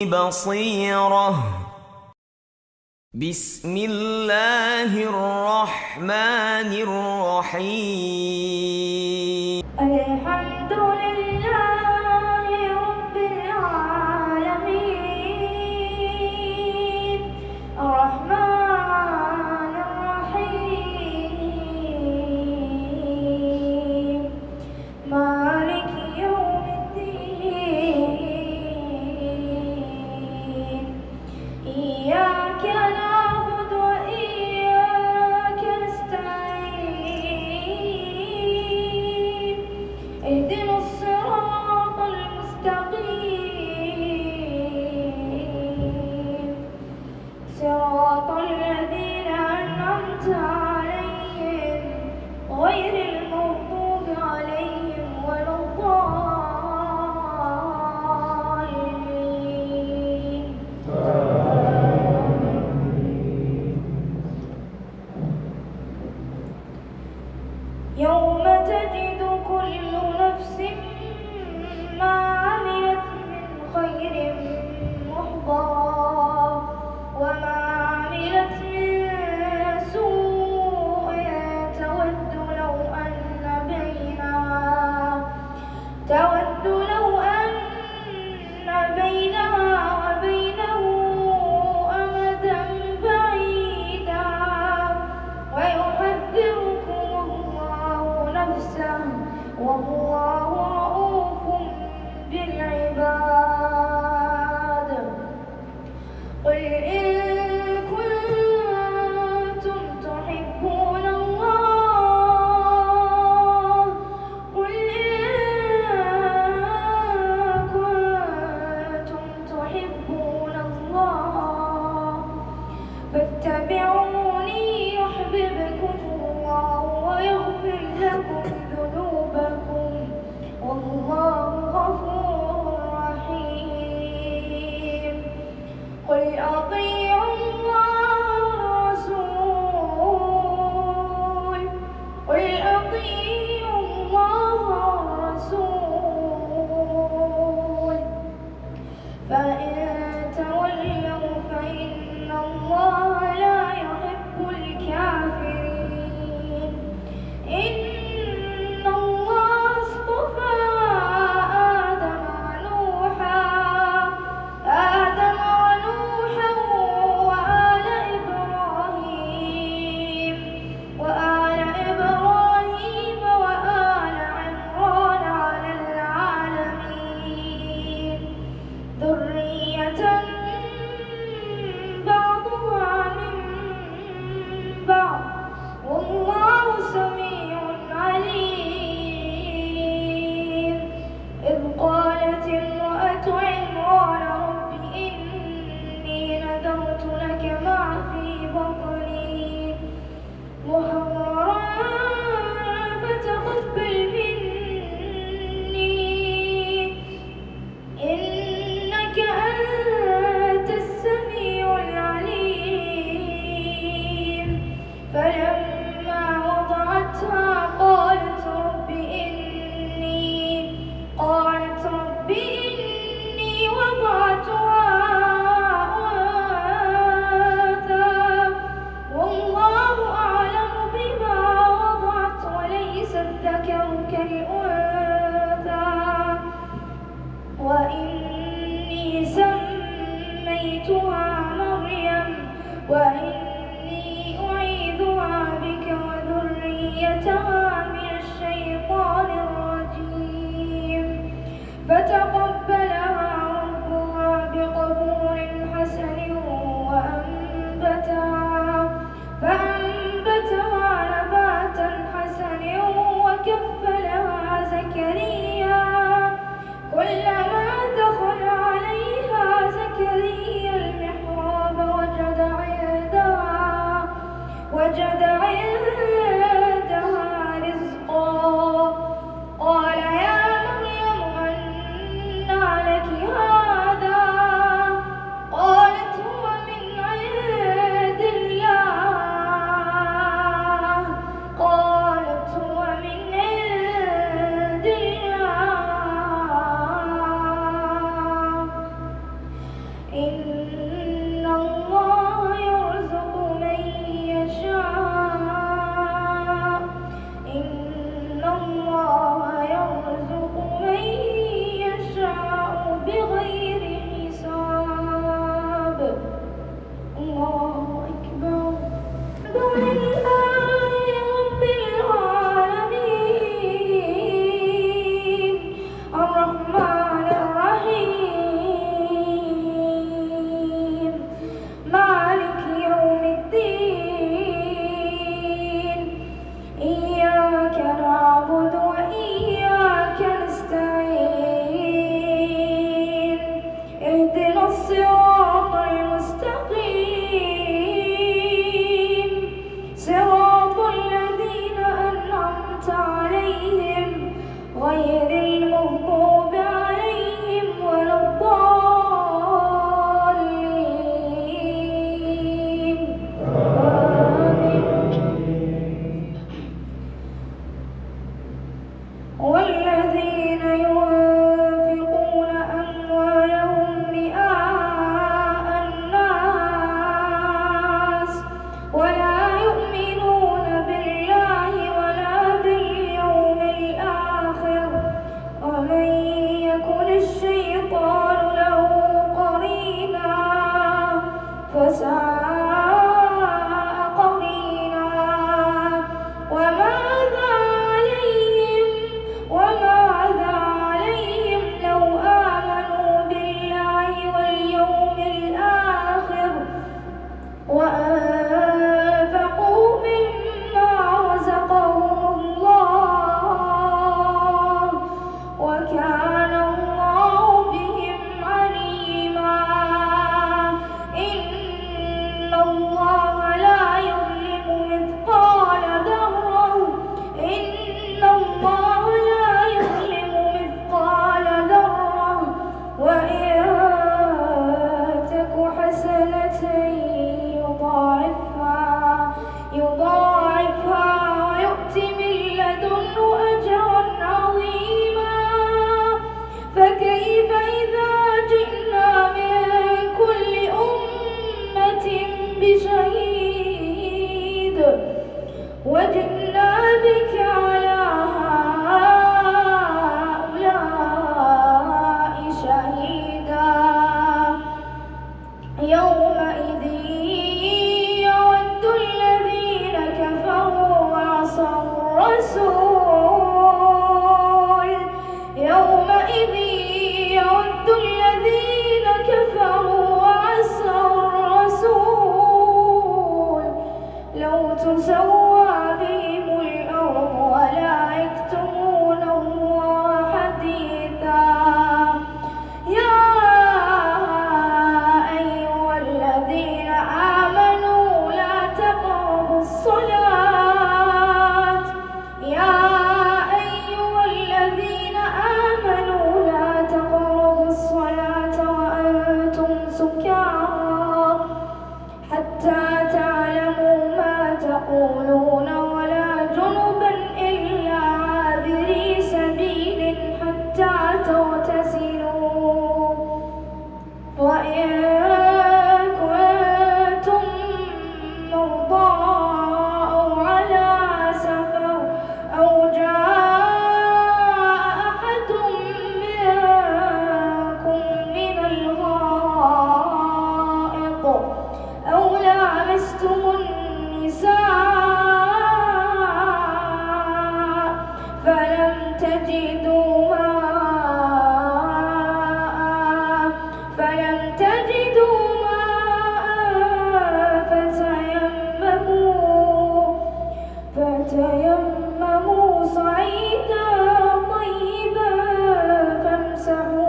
بصيرة. بسم الله الرحمن الرحيم. الحمد لله رب العالمين الرحمن الرحيم مالك يوم الدين إياك نعبد وإياك نستعين اهدنا الصراط المستقيم صراط الذين أنعمت عليهم غير المغضوب عليهم ولا الضالين. يوم تجد كل نفس ما عملت من خير محضرا وما عملت من سوء تود لو أن بينها وبينه أمدا بعيدا ويحذركم الله نفسه والله رؤوف بالعباد. قل إن كنتم تحبون الله فاتبعوني يحببكم الله ويغفر لكم ذنوبكم والله غفور رحيم. قل أطيعوا الله والرسول فإن تولوا فإن الله لا يحب الكافرين. إن الله اصطفى آدم ونوحا وآل إبراهيم وآل عمران على العالمين ذرية بعضها من بعض والله سميع عليم. إذ قالت امرأة عمران رب إني نذرت لك ما في بطني محررا فتقبل مني إنك أنت السميع العليم. فلما وضعتها قالت رب إني وضعتها أنثى والله أعلم بما وضعت وليس الذكر كالأنثى وإني سميتها مريم وإني أعيذها بك وذريتها من الشيطان الرجيم. فتقبلها ربها بقبول حسن فأنبتها نباتا حسنا وكفلها زكريا كلما دخل عليها زكريا المحراب وجد عندها إن الله يرزق من يشاء إن الله يرزق من يشاء بغير حساب. الله أكبر. الحمد لله رب العالمين الرحمن الرحيم مالك يوم الدين إياك نعبد وإياك نستعين اهدنا الصراط المستقيم صراط الذين أنعمت عليهم غير المغضوب عليهم ولا الضالين آمين. والذين ينفقون أموالهم رئاء الناس ولا يؤمنون بالله ولا باليوم الآخر ومن يكن الشيطان له قرينا فساء قرينا. وماذا عليهم لو آمنوا بالله واليوم الآخر وأنفقوا مما رزقهم الله وكان الله بهم عليما. إن الله لا يظلم مثقال ذرة وإن تك حسنة يضاعفها ويؤت من لدنه أجرا عظيما. فكيف إذا جئنا من كل أمة بشهيد وجئنا بك على هؤلاء شهيدا. يومئذ يود الذين كفروا وعصوا الرسول يومئذ يود الذين كفروا وعصوا الرسول لو تسوى بهم الأرض ولا يكتمون الله حديثا. يا أيها الذين آمنوا لا تقربوا الصلاة وأنتم سكارى حتى تعلموا ما تقولون ولا جنبا إلا عابري سبيل حتى تغتسلوا. وإن كنتم مرضى أو على سفر أو جاء أحد منكم من الغائط أو لامستم النساء فلم تجدوا ماء فتيمموا صعيدا طيبا فامسحوا